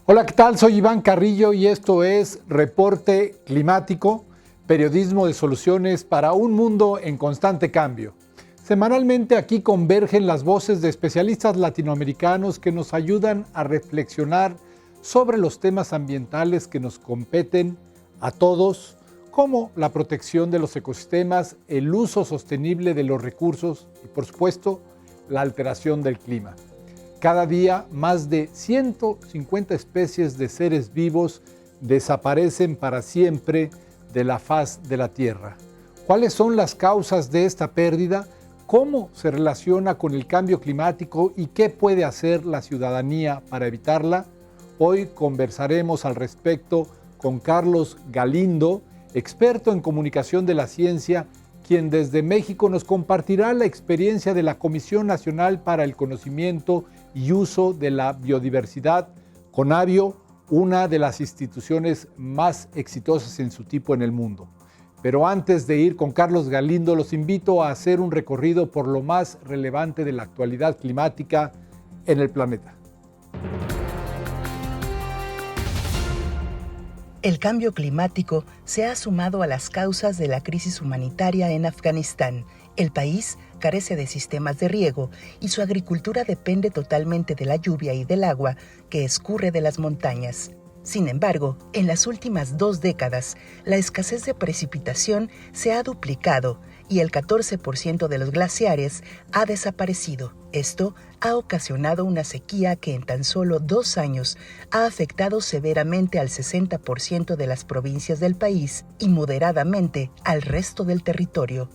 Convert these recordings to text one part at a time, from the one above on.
Hola, ¿qué tal? Soy Iván Carrillo y esto es Reporte Climático, periodismo de soluciones para un mundo en constante cambio. Semanalmente aquí convergen las voces de especialistas latinoamericanos que nos ayudan a reflexionar sobre los temas ambientales que nos competen a todos, como la protección de los ecosistemas, el uso sostenible de los recursos y, por supuesto, la alteración del clima. Cada día, más de 150 especies de seres vivos desaparecen para siempre de la faz de la Tierra. ¿Cuáles son las causas de esta pérdida? ¿Cómo se relaciona con el cambio climático y qué puede hacer la ciudadanía para evitarla? Hoy conversaremos al respecto con Carlos Galindo, experto en comunicación de la ciencia, quien desde México nos compartirá la experiencia de la Comisión Nacional para el Conocimiento y Uso de la Biodiversidad, CONABIO, una de las instituciones más exitosas en su tipo en el mundo. Pero antes de ir con Carlos Galindo, los invito a hacer un recorrido por lo más relevante de la actualidad climática en el planeta. El cambio climático se ha sumado a las causas de la crisis humanitaria en Afganistán. El país carece de sistemas de riego y su agricultura depende totalmente de la lluvia y del agua que escurre de las montañas. Sin embargo, en las últimas 2 décadas, la escasez de precipitación se ha duplicado y el 14% de los glaciares ha desaparecido. Esto ha ocasionado una sequía que en tan solo 2 años ha afectado severamente al 60% de las provincias del país y moderadamente al resto del territorio.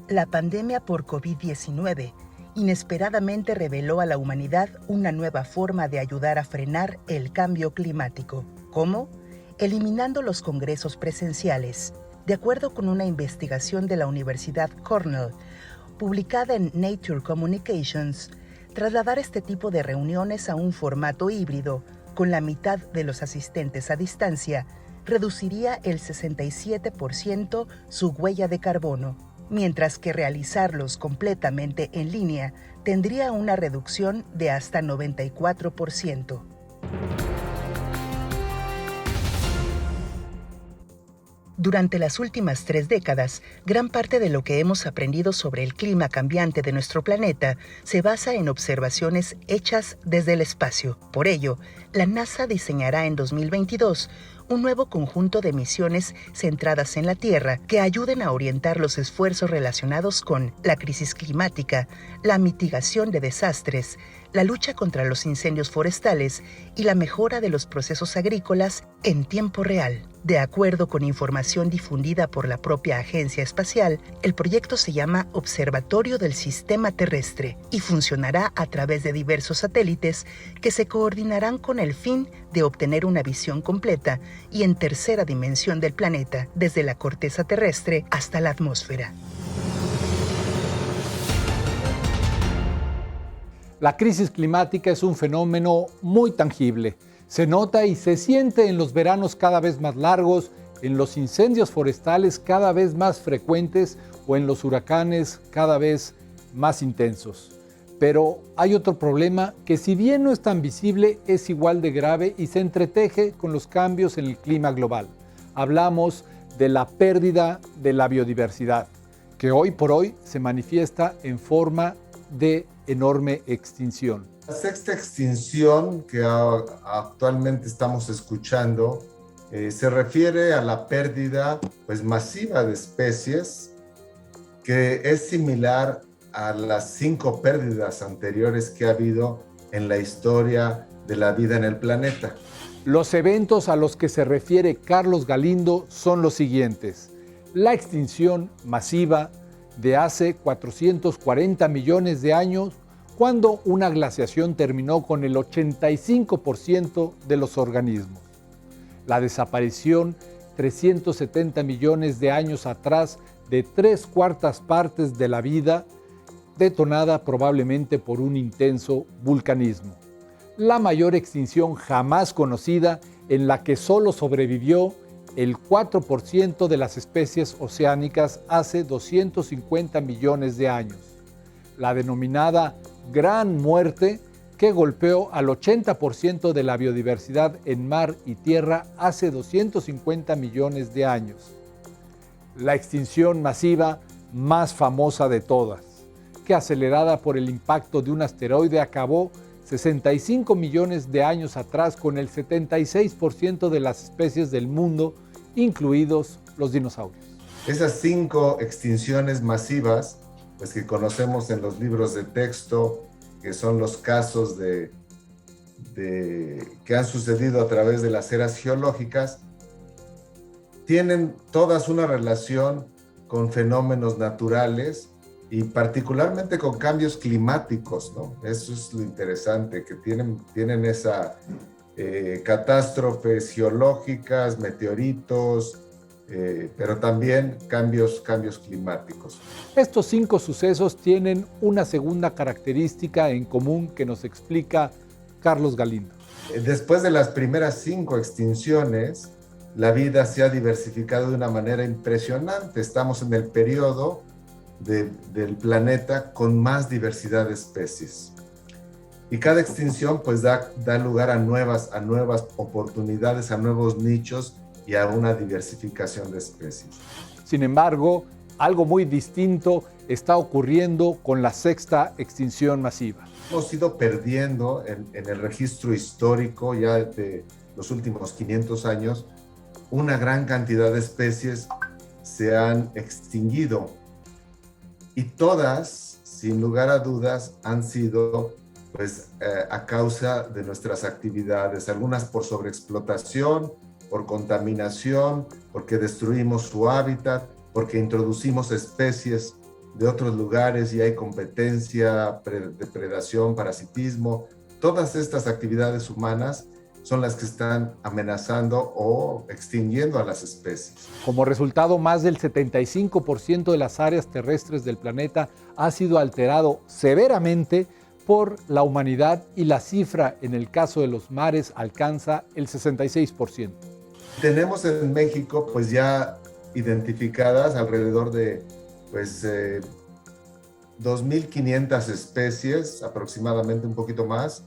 La pandemia por COVID-19 inesperadamente reveló a la humanidad una nueva forma de ayudar a frenar el cambio climático. ¿Cómo? Eliminando los congresos presenciales. De acuerdo con una investigación de la Universidad Cornell, publicada en Nature Communications, trasladar este tipo de reuniones a un formato híbrido, con la mitad de los asistentes a distancia, reduciría el 67% su huella de carbono, mientras que realizarlos completamente en línea tendría una reducción de hasta 94%. Durante las últimas 3 décadas, gran parte de lo que hemos aprendido sobre el clima cambiante de nuestro planeta se basa en observaciones hechas desde el espacio. Por ello, la NASA diseñará en 2022 un nuevo conjunto de misiones centradas en la Tierra que ayuden a orientar los esfuerzos relacionados con la crisis climática, la mitigación de desastres, la lucha contra los incendios forestales y la mejora de los procesos agrícolas en tiempo real. De acuerdo con información difundida por la propia agencia espacial, el proyecto se llama Observatorio del Sistema Terrestre y funcionará a través de diversos satélites que se coordinarán con el fin de obtener una visión completa y en tercera dimensión del planeta, desde la corteza terrestre hasta la atmósfera. La crisis climática es un fenómeno muy tangible. Se nota y se siente en los veranos cada vez más largos, en los incendios forestales cada vez más frecuentes o en los huracanes cada vez más intensos. Pero hay otro problema que, si bien no es tan visible, es igual de grave y se entreteje con los cambios en el clima global. Hablamos de la pérdida de la biodiversidad, que hoy por hoy se manifiesta en forma de enorme extinción. La sexta extinción que actualmente estamos escuchando se refiere a la pérdida masiva de especies, que es similar a las 5 pérdidas anteriores que ha habido en la historia de la vida en el planeta. Los eventos a los que se refiere Carlos Galindo son los siguientes: la extinción masiva de hace 440 millones de años, cuando una glaciación terminó con el 85% de los organismos. La desaparición 370 millones de años atrás de 3/4 partes de la vida, detonada probablemente por un intenso vulcanismo. La mayor extinción jamás conocida, en la que solo sobrevivió el 4% de las especies oceánicas hace 250 millones de años. la denominada Gran Muerte, que golpeó al 80% de la biodiversidad en mar y tierra hace 250 millones de años. La extinción masiva más famosa de todas, que acelerada por el impacto de un asteroide acabó 65 millones de años atrás con el 76% de las especies del mundo, incluidos los dinosaurios. Esas 5 extinciones masivas, pues que conocemos en los libros de texto, que son los casos que han sucedido a través de las eras geológicas, tienen todas una relación con fenómenos naturales y particularmente con cambios climáticos, ¿no? Eso es lo interesante, que tienen esa catástrofes geológicas, meteoritos, pero también cambios climáticos. Estos 5 sucesos tienen una segunda característica en común que nos explica Carlos Galindo. Después de las primeras 5 extinciones, la vida se ha diversificado de una manera impresionante. Estamos en el periodo del planeta con más diversidad de especies. Y cada extinción pues da lugar a nuevas oportunidades, a nuevos nichos y a una diversificación de especies. Sin embargo, algo muy distinto está ocurriendo con la 6ª extinción masiva. Hemos ido perdiendo en el registro histórico ya de los últimos 500 años, una gran cantidad de especies se han extinguido y todas, sin lugar a dudas, han sido pues, a causa de nuestras actividades, algunas por sobreexplotación, por contaminación, porque destruimos su hábitat, porque introducimos especies de otros lugares y hay competencia, depredación, parasitismo. Todas estas actividades humanas son las que están amenazando o extinguiendo a las especies. Como resultado, más del 75% de las áreas terrestres del planeta ha sido alterado severamente por la humanidad y la cifra en el caso de los mares alcanza el 66%. Tenemos en México pues ya identificadas alrededor de 2.500 especies, aproximadamente un poquito más,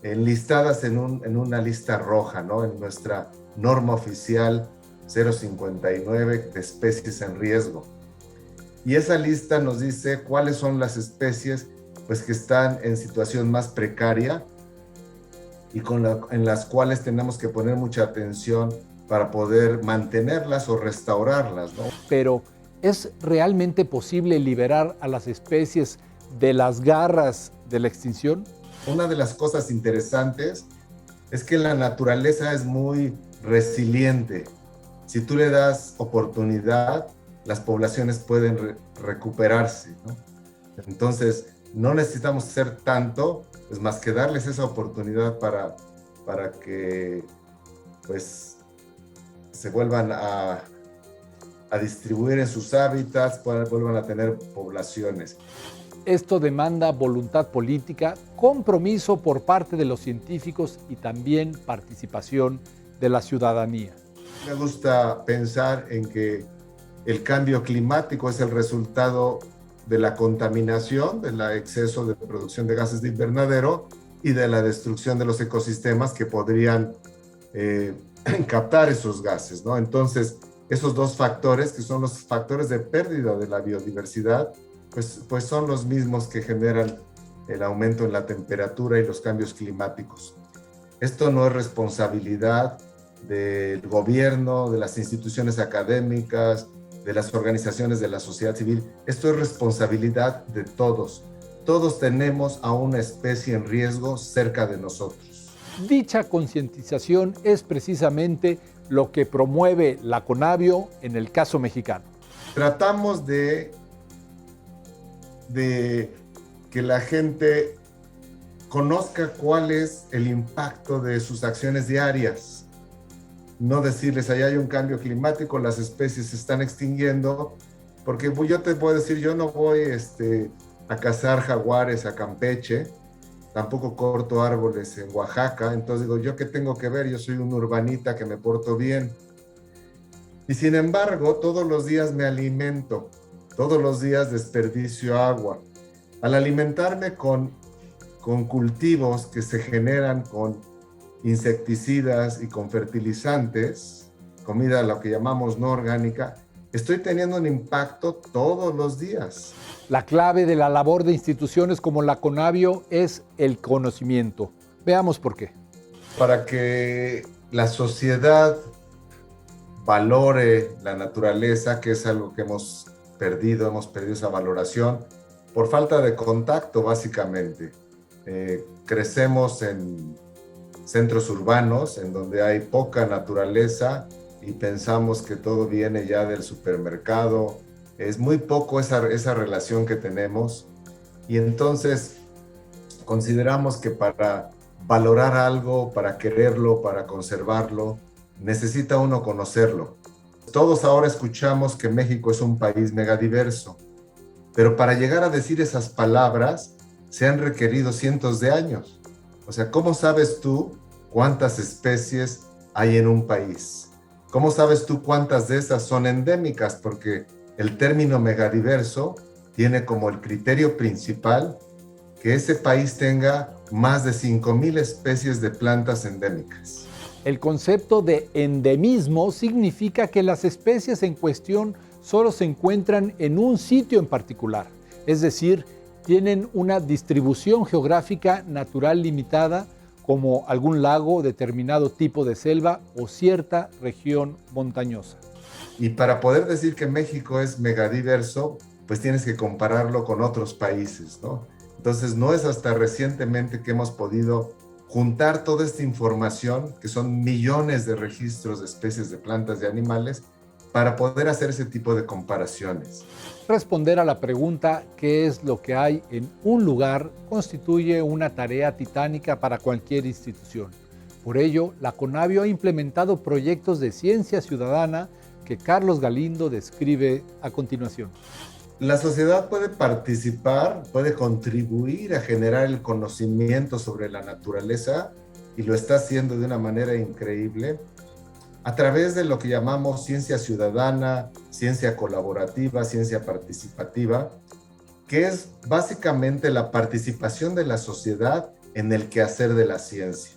enlistadas en una lista roja, ¿no? En nuestra norma oficial 059 de especies en riesgo. Y esa lista nos dice cuáles son las especies pues, que están en situación más precaria y en las cuales tenemos que poner mucha atención para poder mantenerlas o restaurarlas, ¿no? Pero, ¿es realmente posible liberar a las especies de las garras de la extinción? Una de las cosas interesantes es que la naturaleza es muy resiliente. Si tú le das oportunidad, las poblaciones pueden recuperarse, ¿no? Entonces, no necesitamos hacer tanto, pues más que darles esa oportunidad para que pues, se vuelvan a distribuir en sus hábitats, vuelvan a tener poblaciones. Esto demanda voluntad política, compromiso por parte de los científicos y también participación de la ciudadanía. Me gusta pensar en que el cambio climático es el resultado de la contaminación, del exceso de producción de gases de invernadero y de la destrucción de los ecosistemas que podrían captar esos gases, ¿no? Entonces, esos dos factores, que son los factores de pérdida de la biodiversidad, pues son los mismos que generan el aumento en la temperatura y los cambios climáticos. Esto no es responsabilidad del gobierno, de las instituciones académicas, de las organizaciones de la sociedad civil. Esto es responsabilidad de todos. Todos tenemos a una especie en riesgo cerca de nosotros. Dicha concientización es precisamente lo que promueve la Conavio en el caso mexicano. Tratamos de que la gente conozca cuál es el impacto de sus acciones diarias. No decirles, allá hay un cambio climático, las especies se están extinguiendo, porque yo te puedo decir, yo no voy a cazar jaguares a Campeche, tampoco corto árboles en Oaxaca, entonces digo, ¿yo qué tengo que ver? Yo soy un urbanita que me porto bien. Y sin embargo, todos los días me alimento, todos los días desperdicio agua, Al alimentarme con cultivos que se generan con insecticidas y con fertilizantes, comida lo que llamamos no orgánica, estoy teniendo un impacto todos los días. La clave de la labor de instituciones como la Conavio es el conocimiento. Veamos por qué. Para que la sociedad valore la naturaleza, que es algo que hemos perdido esa valoración por falta de contacto, básicamente. Crecemos en centros urbanos en donde hay poca naturaleza y pensamos que todo viene ya del supermercado. Es muy poco esa relación que tenemos, y entonces consideramos que para valorar algo, para quererlo, para conservarlo, necesita uno conocerlo. Todos ahora escuchamos que México es un país megadiverso, pero para llegar a decir esas palabras se han requerido cientos de años. O sea, ¿cómo sabes tú cuántas especies hay en un país? ¿Cómo sabes tú cuántas de esas son endémicas? Porque el término megadiverso tiene como el criterio principal que ese país tenga más de 5,000 especies de plantas endémicas. El concepto de endemismo significa que las especies en cuestión solo se encuentran en un sitio en particular, es decir, tienen una distribución geográfica natural limitada, como algún lago, determinado tipo de selva o cierta región montañosa. Y para poder decir que México es megadiverso, pues tienes que compararlo con otros países, ¿no? Entonces no es hasta recientemente que hemos podido juntar toda esta información, que son millones de registros de especies de plantas y animales, para poder hacer ese tipo de comparaciones. Responder a la pregunta ¿qué es lo que hay en un lugar? Constituye una tarea titánica para cualquier institución. Por ello, la Conavio ha implementado proyectos de ciencia ciudadana que Carlos Galindo describe a continuación. La sociedad puede participar, puede contribuir a generar el conocimiento sobre la naturaleza, y lo está haciendo de una manera increíble a través de lo que llamamos ciencia ciudadana, ciencia colaborativa, ciencia participativa, que es básicamente la participación de la sociedad en el quehacer de la ciencia.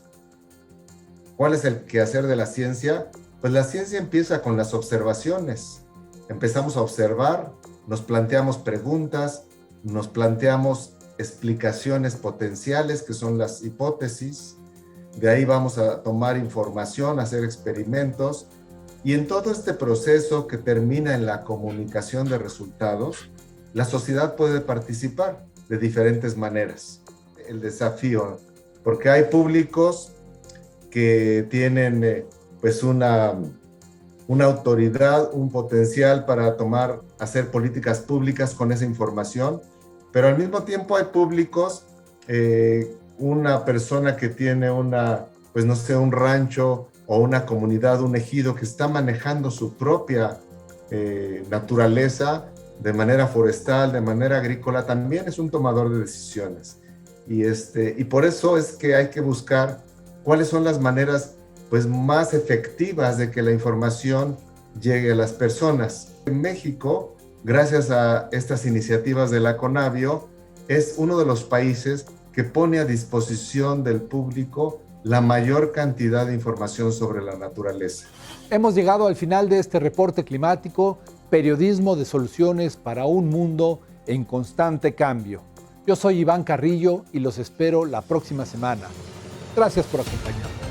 ¿Cuál es el quehacer de la ciencia? Pues la ciencia empieza con las observaciones. Empezamos a observar, nos planteamos preguntas, nos planteamos explicaciones potenciales, que son las hipótesis. De ahí vamos a tomar información, hacer experimentos, y en todo este proceso que termina en la comunicación de resultados, la sociedad puede participar de diferentes maneras. El desafío, porque hay públicos que tienen pues una autoridad, un potencial para hacer políticas públicas con esa información, pero al mismo tiempo hay públicos, una persona que tiene un rancho o una comunidad, un ejido que está manejando su propia naturaleza de manera forestal, de manera agrícola, también es un tomador de decisiones. Y por eso es que hay que buscar cuáles son las maneras pues más efectivas de que la información llegue a las personas. En México, gracias a estas iniciativas de la Conavio, es uno de los países que pone a disposición del público la mayor cantidad de información sobre la naturaleza. Hemos llegado al final de este reporte climático, periodismo de soluciones para un mundo en constante cambio. Yo soy Iván Carrillo y los espero la próxima semana. Gracias por acompañarnos.